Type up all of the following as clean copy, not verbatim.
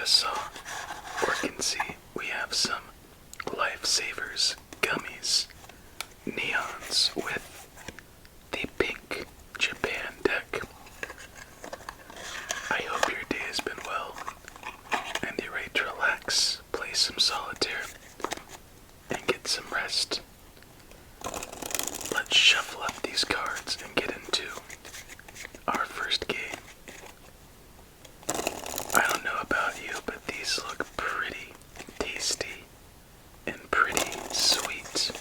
saw or can see, we have some Lifesavers gummies, NEONS with the pink Japan deck. I hope your day has been well and you're ready to relax, play some solitaire, and get some rest. Let's shuffle up these cards and get into our first game. I don't know about you, but these look pretty tasty and pretty sweet.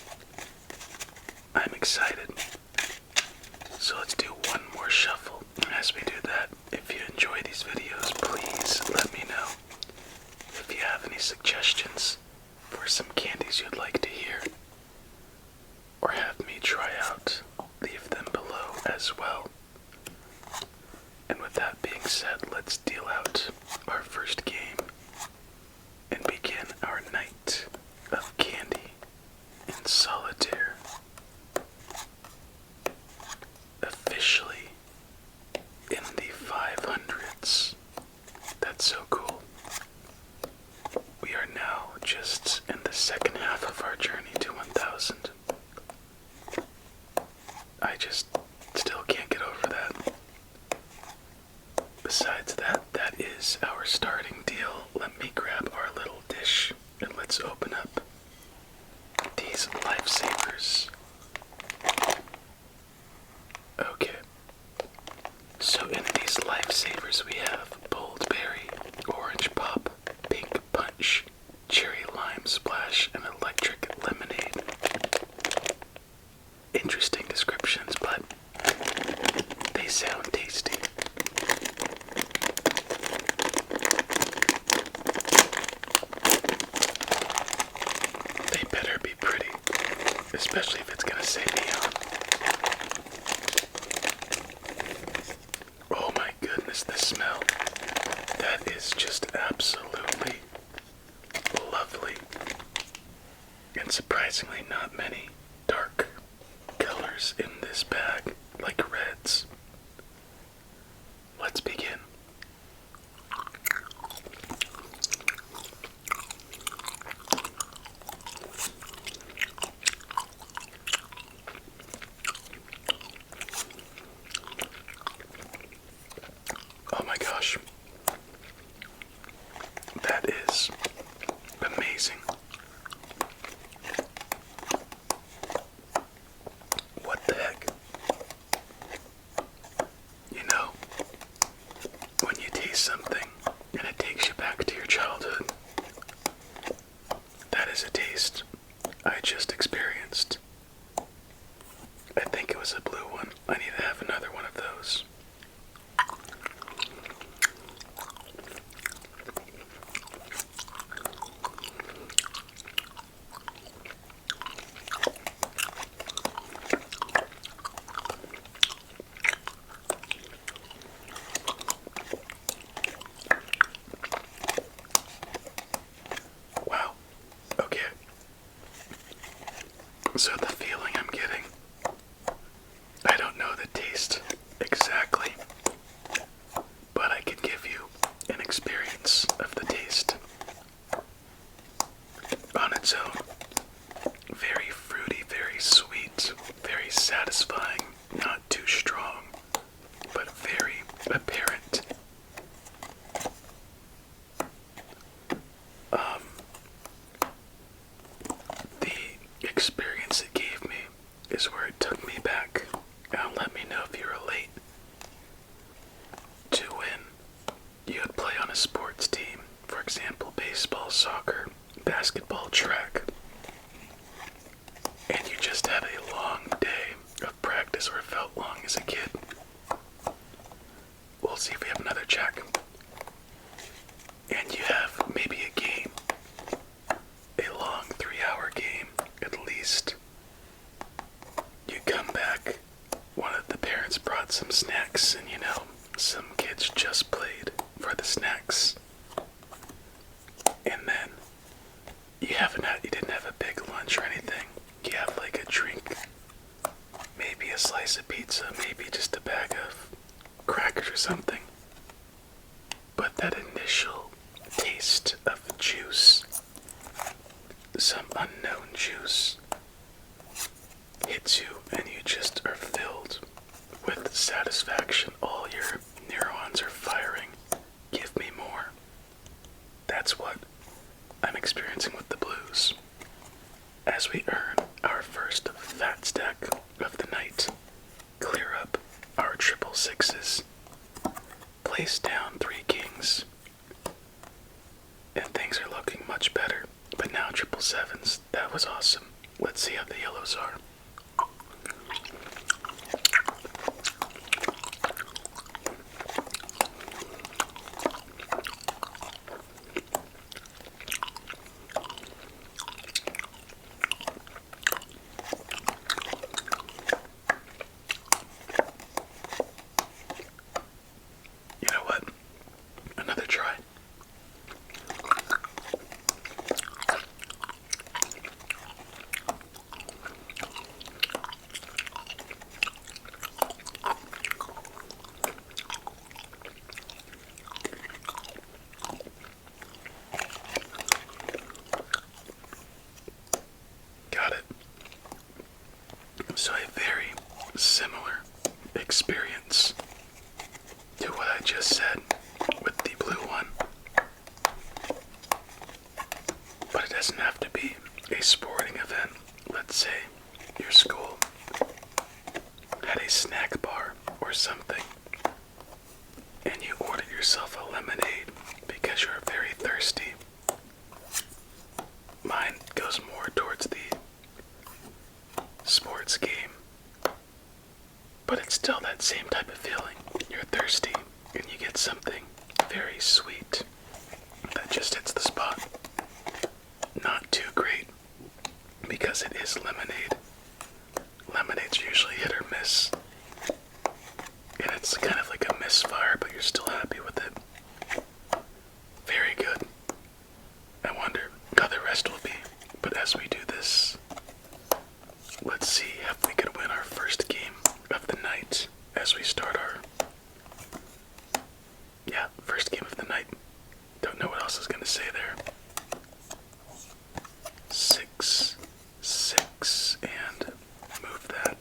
I'm excited. So let's do one more shuffle. And as we do that, if you enjoy these videos, please let me know. If you have any suggestions for some candies you'd like to hear, or have me try out, leave them below as well. And with that being said, let's deal out our first game and begin our night of candy in solitaire. Officially in the 500s. That's so cool. We are now just in the second half of our journey to 1000. I just still can't get over that. Besides that, that is our starting deal. Let me grab our little dish and let's open up these Lifesavers. Okay. So in these Lifesavers we have bold berry, orange pop, pink punch, cherry lime splash, and electric lemonade. Interesting descriptions, but they sound tasty. They better be pretty, especially if it's gonna say neon. Oh my goodness, the smell. That is just absolutely lovely. And surprisingly not many dark colors in this bag, like reds. Let's begin. Oh my gosh. That is amazing. What the heck? You know, when you taste something and it takes you back to your childhood, that is a taste I just experienced. I think it was a blue one. I need to have another one of those. Wow. Okay. So the feeling I'm getting, I don't know the taste exactly, but I can give you an experience of the taste on its own. Very fruity, very sweet, very satisfying, not too strong, but very apparent. The experience it gave me is where it took me back. Now let me know if you relate to when you would play on a sports team, for example, baseball, soccer, basketball, track, and you just had a long day of practice, or felt long as a kid. We'll see if we have another check. And you have maybe a game, a long 3-hour game at least. You come back, one of the parents brought some snacks, and you know, some kids just played for the snacks. And then you didn't have a big lunch or anything. You have like a drink, maybe a slice of pizza, maybe just a bag of crackers or something. But that initial taste some unknown juice hits you and you just are filled with satisfaction. All your neurons are firing. Give me more. That's what I'm experiencing with the blues. As we earn our first fat stack of the night, clear up our triple sixes, place down 3 kings, and things are looking much better. But now triple sevens, that was awesome. Let's see how the yellows are. You know what? Another try. Got it. So a very similar experience to what I just said with the blue one. But it doesn't have to be a sporting event. Let's say your school had a snack bar or something, and you ordered yourself a lemonade because you're very thirsty. Mine goes more towards the sports game, but it's still that same type of feeling. You're thirsty and you get something very sweet that just hits the spot. Not too great because it is lemonade. Lemonade's usually hit or miss, and it's kind of like a misfire, but you're still happy with it. Very good. I wonder how the rest will be, but as we do this, let's see if we could win our first game of the night as we start our, first game of the night. Don't know what else I was going to say there. 6, 6, and move that.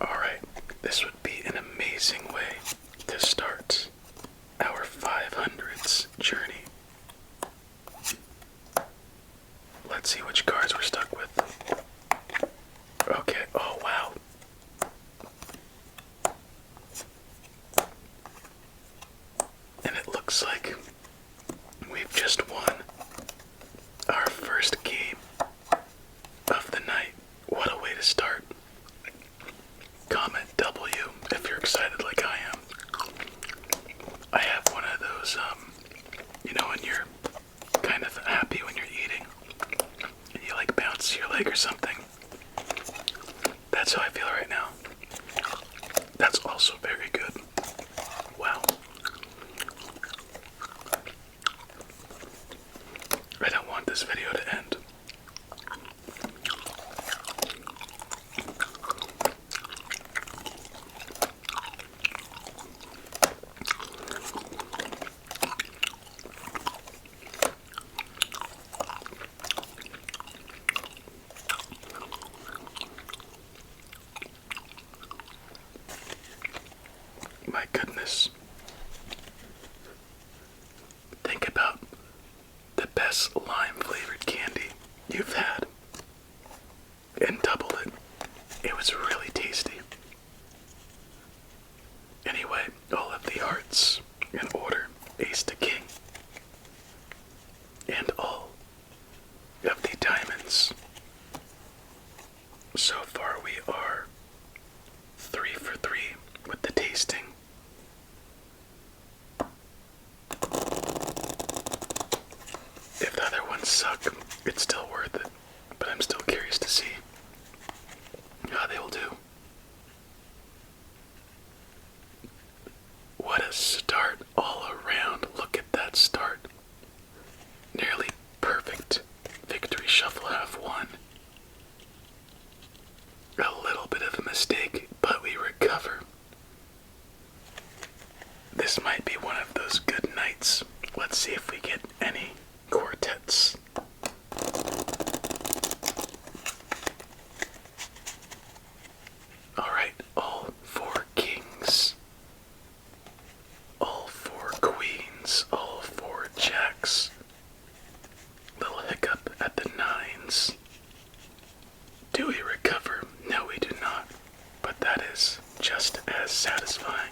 Alright, this would be an amazing way to start our 500s journey. Let's see which cards we're stuck with. Okay, oh wow. And it looks like we've just won our first game of the night. What a way to start. Comment W if you're excited like I am. I have one of those, when you're kind of happy when you're eating and you like bounce your leg or something. That's how I feel right now. That's also very good. Wow. I don't want this video to end. My goodness. Think about the best lime-flavored candy you've had and double it. It was really tasty. Anyway, all of the hearts in order, ace to king, and all of the diamonds. So far we are 3 for 3 with the tasting. If the other ones suck, it's still worth it, but I'm still curious to see how they will do. What a start all around. Look at that start. Nearly perfect victory shuffle half one. A little bit of a mistake, but we recover. This might be one of those good nights. Let's see if we get any once. Do we recover? No, we do not. But that is just as satisfying.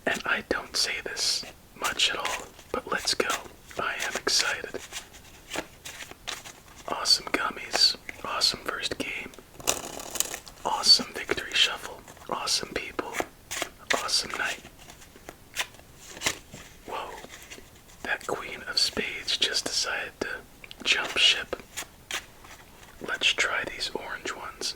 And I don't say this much at all, but let's go. I am excited. Awesome gummies. Awesome first game. Awesome victory shuffle. Awesome people. Awesome night. Whoa. That Queen of Spades just decided to jump ship. Let's try these orange ones.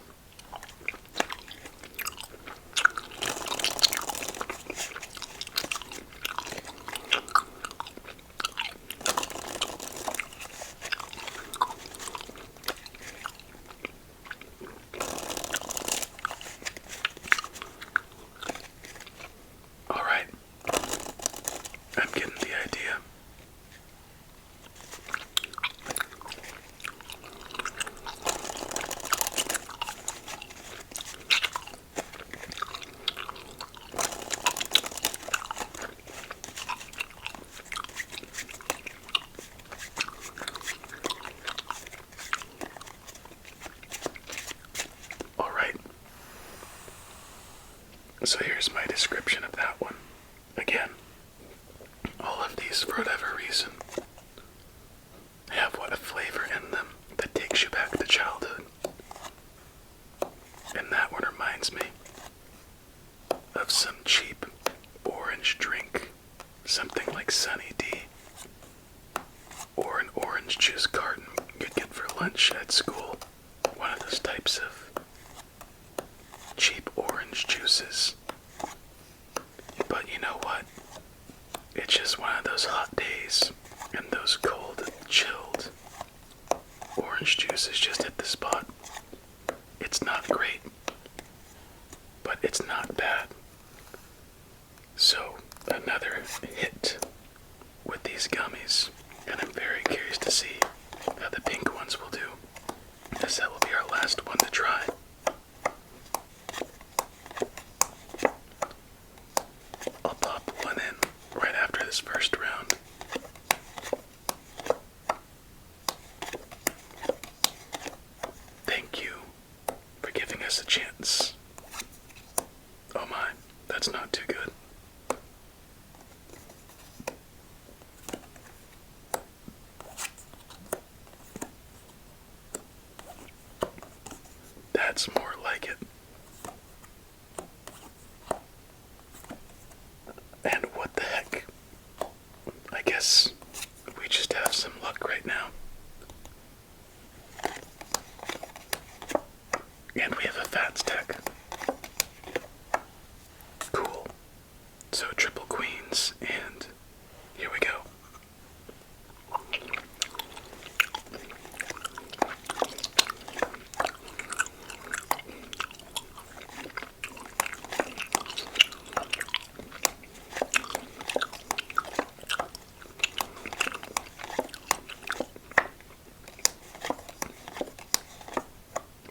Alright. I'm getting the idea. Alright. So here's my description of that one. Again, all of these, for whatever reason, have a flavor in them that takes you back to childhood. And that one reminds me of some cheap orange drink, something like Sunny D, or an orange juice carton you'd get for lunch at school. One of those types of cheap orange juices. But you know what? It's just one of those hot days, and those cold, chilled orange juices just hit the spot. It's not great, but it's not bad. So, another hit with these gummies, and I'm very curious to see how the pink ones will do, as that will be our last one to try. I'll pop one in right after this first round. Thank you for giving us a chance. Oh my, that's not too good. That's more like it. And what the heck? I guess we just have some luck right now. And we have a fat stack. Cool. So triple queens, and here we go.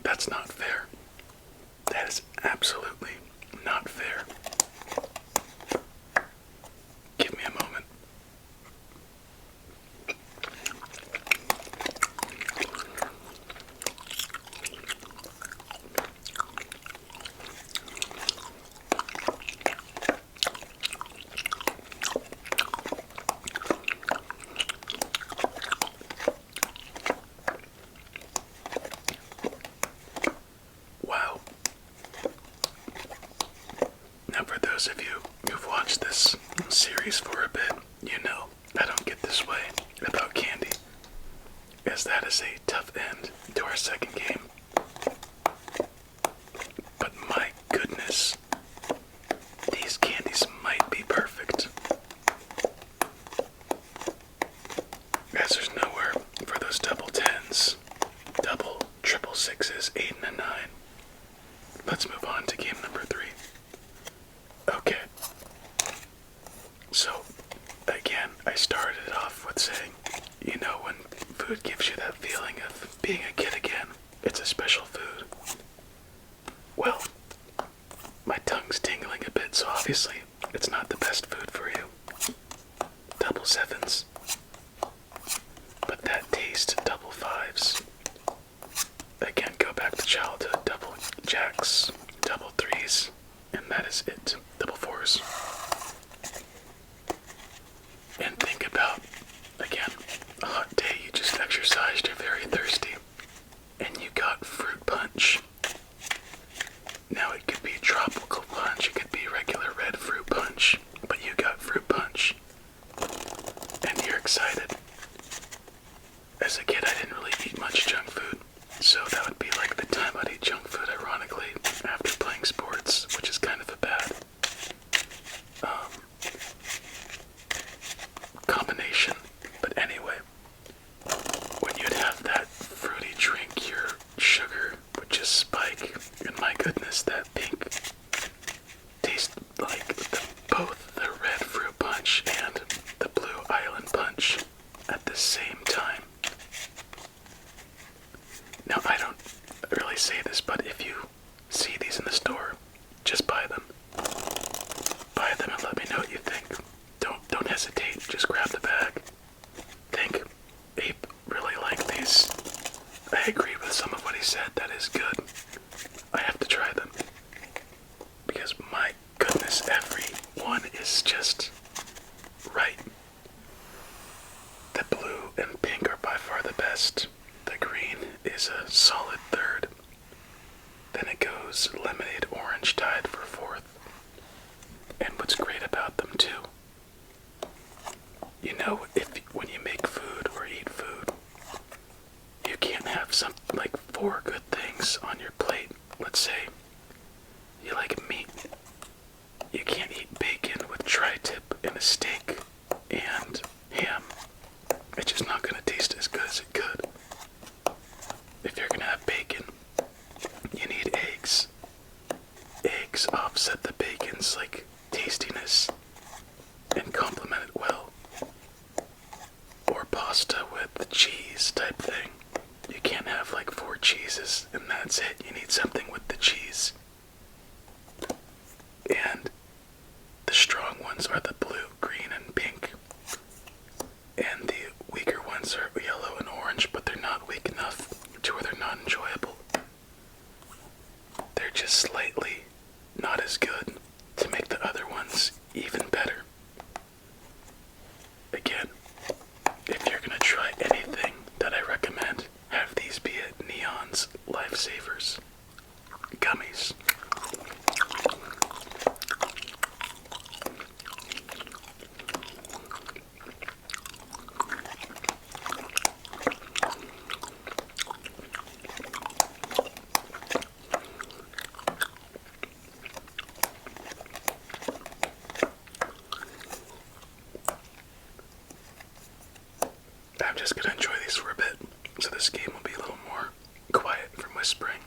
That's not fair. That is absolutely not fair. Give me a moment. Wow. Now for those of you who've watched this series for a bit, you know I don't get this way about candy, as that is a tough end to our second game. But my goodness, these candies might be perfect, as there's nowhere for those double tens, double triple sixes, 8 and a 9. Let's move on to game number 3. Okay. So, again, I started it off with saying, you know, when food gives you that feeling of being a kid again, it's a special food. Well, my tongue's tingling a bit, so obviously it's not the best food for you. Double sevens. But that taste, double fives. as a kid, I didn't really eat much junk food, so that would be like the time I'd eat junk food, ironically, after playing sports, which is kind of a bad combination. But anyway, when you'd have that fruity drink, your sugar would just spike, and my goodness, that pink tastes like both the red fruit punch and the blue island punch at the same time. Now, I don't really say this, but if you see these in the store, just buy them. Buy them and let me know what you think. Don't hesitate, just grab the bag. Think, Ape really like these. I agree with some of what he said, that is good. I have to try them. Because my goodness, every one is just right. The blue and pink are by far the best. The green is a solid third. Then it goes lemonade orange tied for fourth. And what's great about them too, you know, when you make food or eat food, you can't have something like 4 good things on your plate. Let's say you like meat. You can't eat bacon with tri-tip and a steak and ham. It's just not going to taste as good as it could. If you're going to have bacon, you need eggs. Eggs offset the bacon's like tastiness and complement it well. Or pasta with cheese type thing. You can't have like 4 cheeses and that's it. You need something with the cheese. And the strong ones are the blue, green, and pink. And the weaker ones are yellow and orange, but they're not weak enough to where they're not enjoyable. They're just slightly not as good to make the other ones even better. Again, if you're gonna try anything that I recommend, have these be it NEONS Lifesavers Gummies. I'm just gonna enjoy these for a bit, so this game will be a little more quiet from whispering.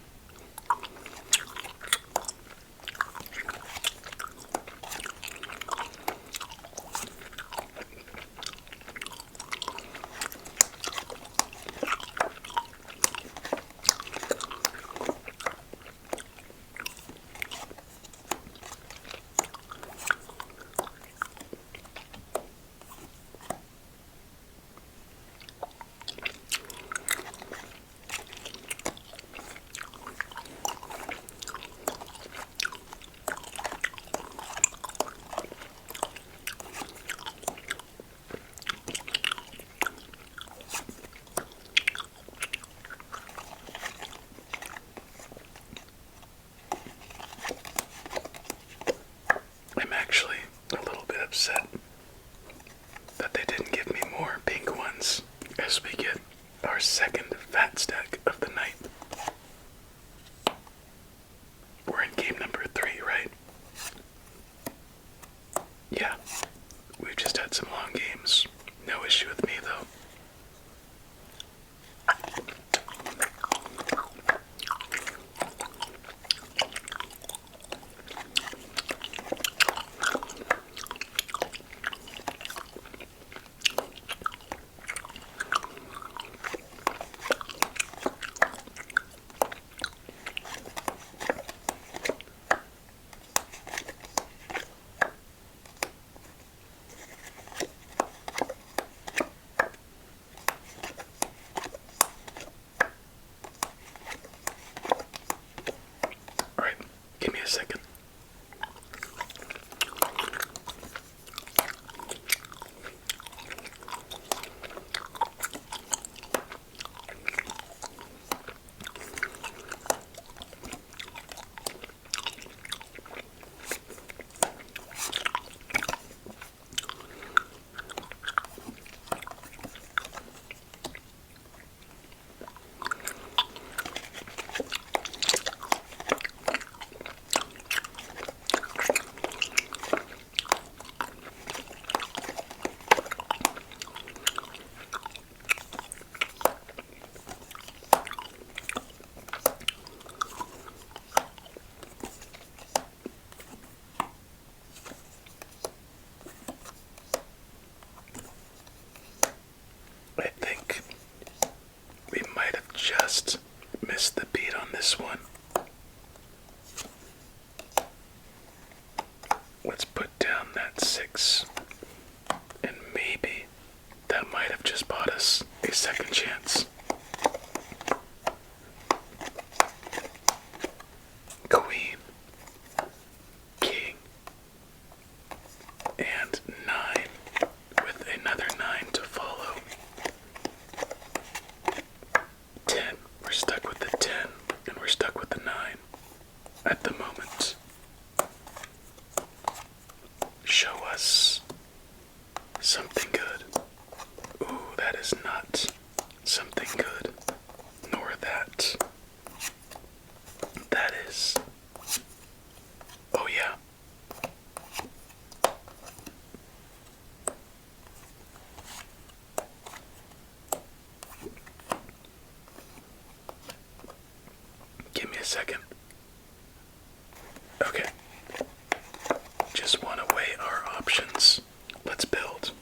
I'm actually a little bit upset that they didn't give me more pink ones as we get our second fat stack of the night. We're in game number 3, right? Yeah, we've just had some long games. No issue with me though. Alright, give me a second. just missed the beat on this one. Let's put down that 6. And maybe that might have just bought us a second chance. Queen, king, and 9 with another 9 to follow. 10, we're stuck with the 10, and we're stuck with the 9 at the moment. Show us something good. Ooh, that is not something good, nor that. That is. Oh yeah. Give me a second. Okay. Just want to weigh our options. Let's build.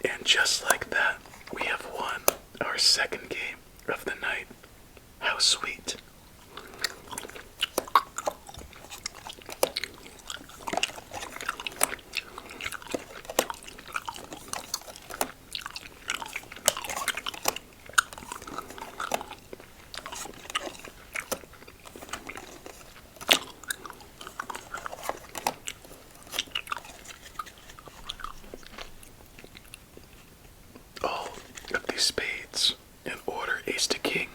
And just like that, we have won our second game of the night. How sweet. All of these spades in order ace to king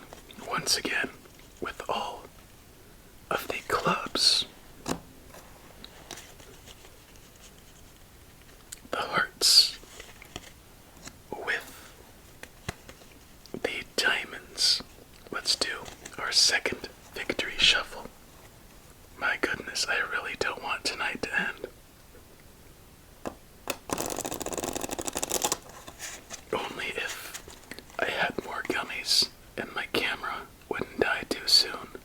once again with all of the clubs, the hearts with the diamonds. Let's do our second victory shuffle. My goodness, I really don't want tonight to end. Only if I had more gummies and my camera wouldn't die too soon.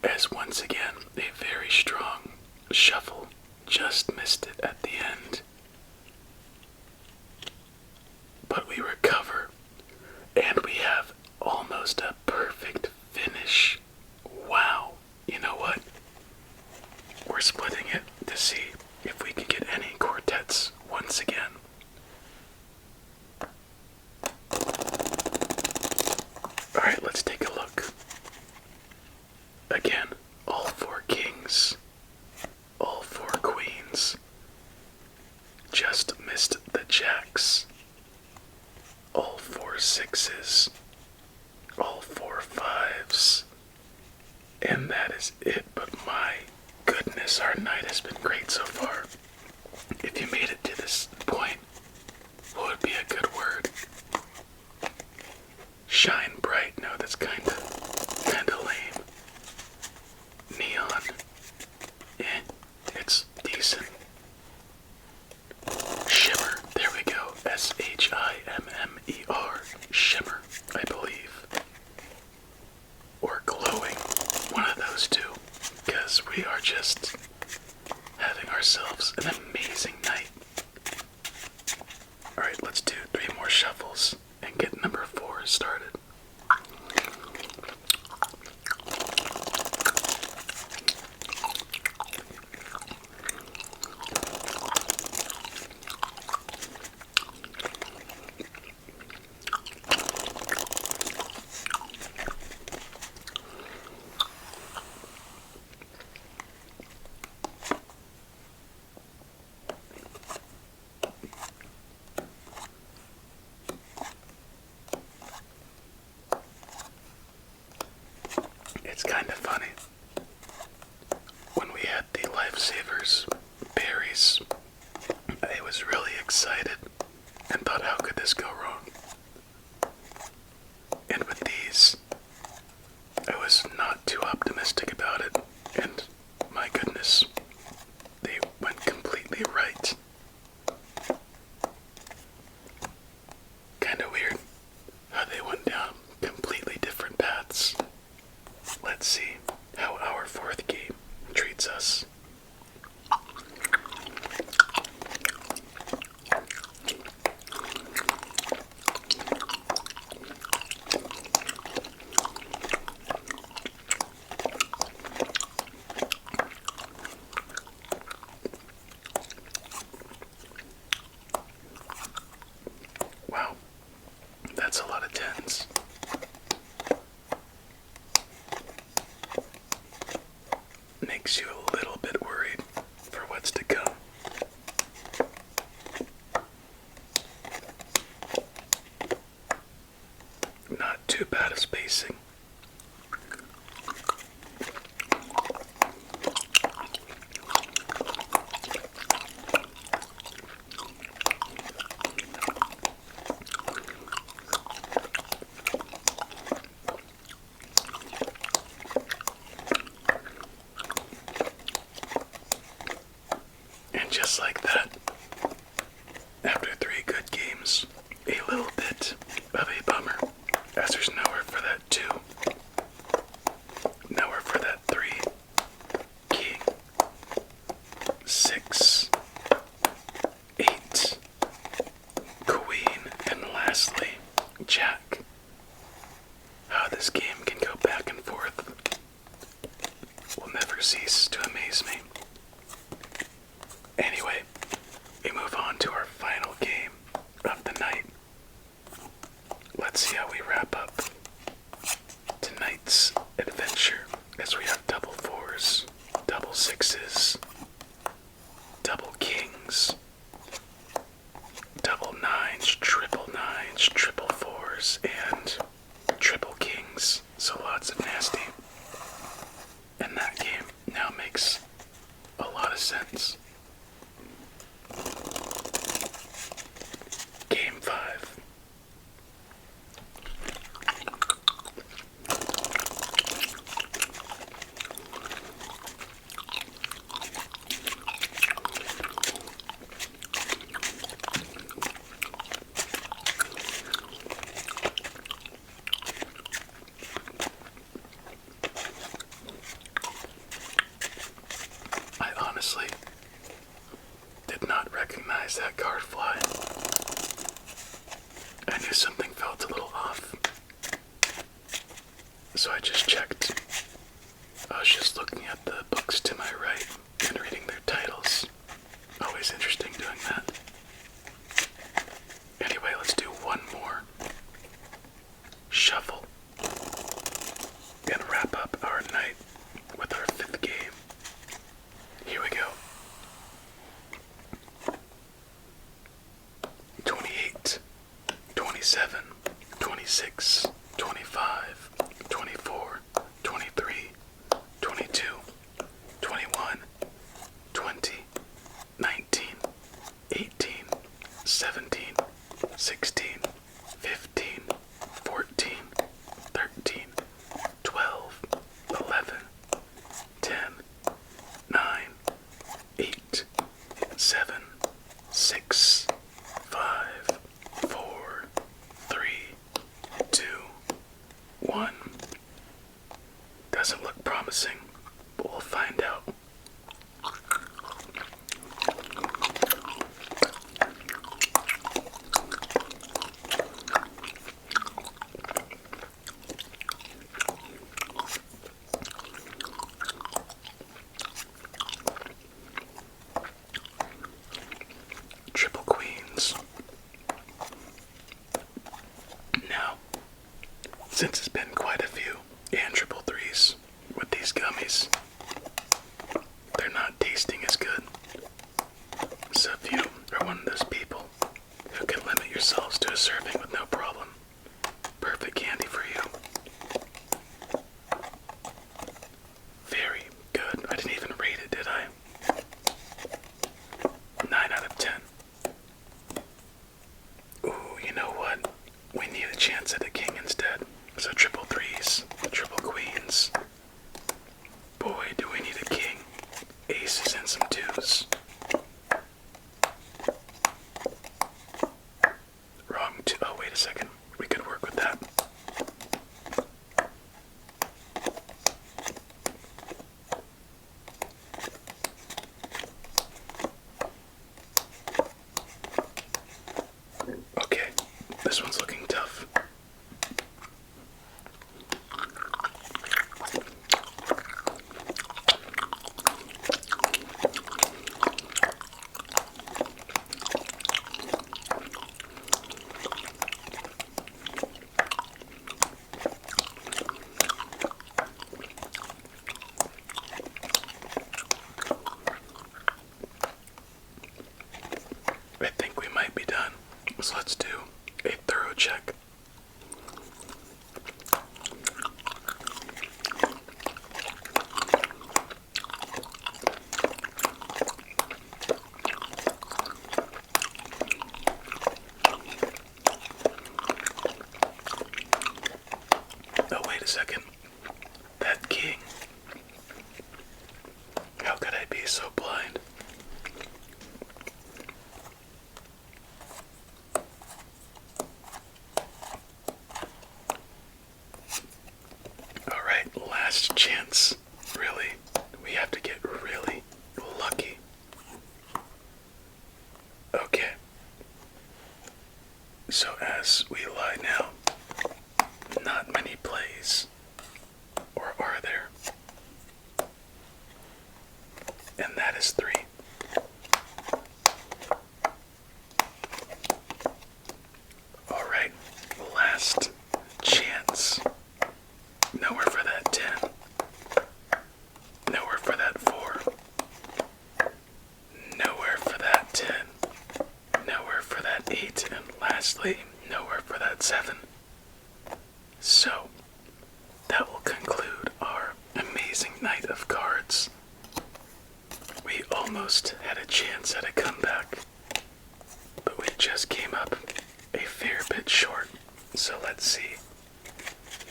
As once again, a very strong shuffle just missed it at the end. But we recover, and we have almost a perfect finish. Wow, you know what? We're splitting it to see if we can get any quartets once again. Alright, let's take a look. Again, all 4 kings, all 4 queens. Just missed the jacks. All 4 6s, all 4 5s. And that is it, but my goodness, our night has been great so far. If you made it to this point, what would be a good word? Shine bright. No, that's kinda lame. Neon. It's decent. Shimmer. There we go. SHIMMER. Shimmer, I believe. Or glowing. One of those two. Because we are just having ourselves an amazing night. Alright, let's do 3 more shuffles and get number 4 started. It's kind of funny. When we had the Lifesavers berries, I was really excited and thought, how could this go wrong? And with these, I was not optimistic about it, and my goodness, they went completely right. Kinda weird how they went down completely different paths. Let's see how our fourth game treats us. Wow, that's a lot of tens. Makes you a little bit worried for what's to come. Not too bad of spacing. And just like that, after 3 good games, a little bit of a bummer, as there's nowhere for that 2, nowhere for that 3, king, 6, 8, queen, and lastly, jack. How this game can go back and forth will never cease to amaze me. Anyway, we move on to our final game of the night. Let's see how we wrap up tonight's adventure as we have double 4s, double 6s, double kings, double 9s, triple 9s, triple 4s, and triple kings. So lots of nasty. And that game now makes a lot of sense. Game 5. I honestly did not recognize that card fly. I knew something felt a little off, so I just checked. I was just looking at the books to my right and reading their titles. Always interesting doing that. Anyway, let's do one more shuffle and wrap up our night with our 5th game. Here we go. 28, 27, 26, 25, 24, 23, 22, 21, 20, 19, 18, 17, 16, 15, 14, 13, 12, 11, 10, 9, 8, 7, 6, 5, 4, 3, 2, 1. Doesn't look promising, but we'll find out. Triple queens. Now, since it's been quite a few, and triple 3s with these gummies, So let's do a thorough check. Oh, wait a second. That king. How could I be so blind? Alright, last chance. Really. We have to get really lucky. Okay. So as we lie now, not many plays. Or are there? And that is 3. Alright, last chance. Nowhere for that 10. Nowhere for that 4. Nowhere for that 10. Nowhere for that 8. And lastly, nowhere for that 7. So, that will conclude our amazing night of cards. We almost had a chance at a comeback, but we just came up a fair bit short. So let's see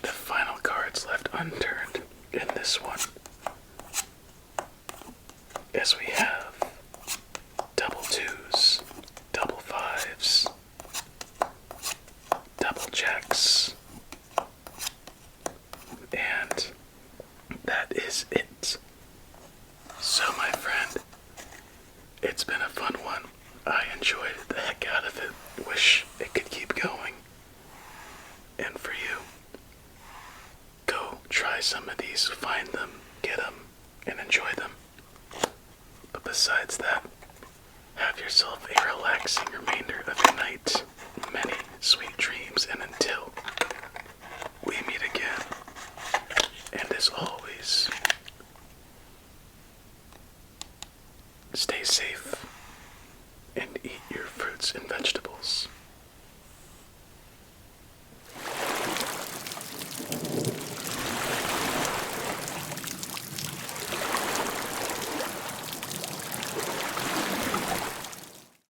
the final cards left unturned in this one. As we have double 2s, double 5s, double jacks, and that is it. So my friend, it's been a fun one. I enjoyed the heck out of it. Wish it could keep going. And for you, go try some of these, find them, get them, and enjoy them. But besides that, have yourself a relaxing remainder of your night. Many sweet dreams, and until we meet again, and as always, stay safe and eat your fruits and vegetables.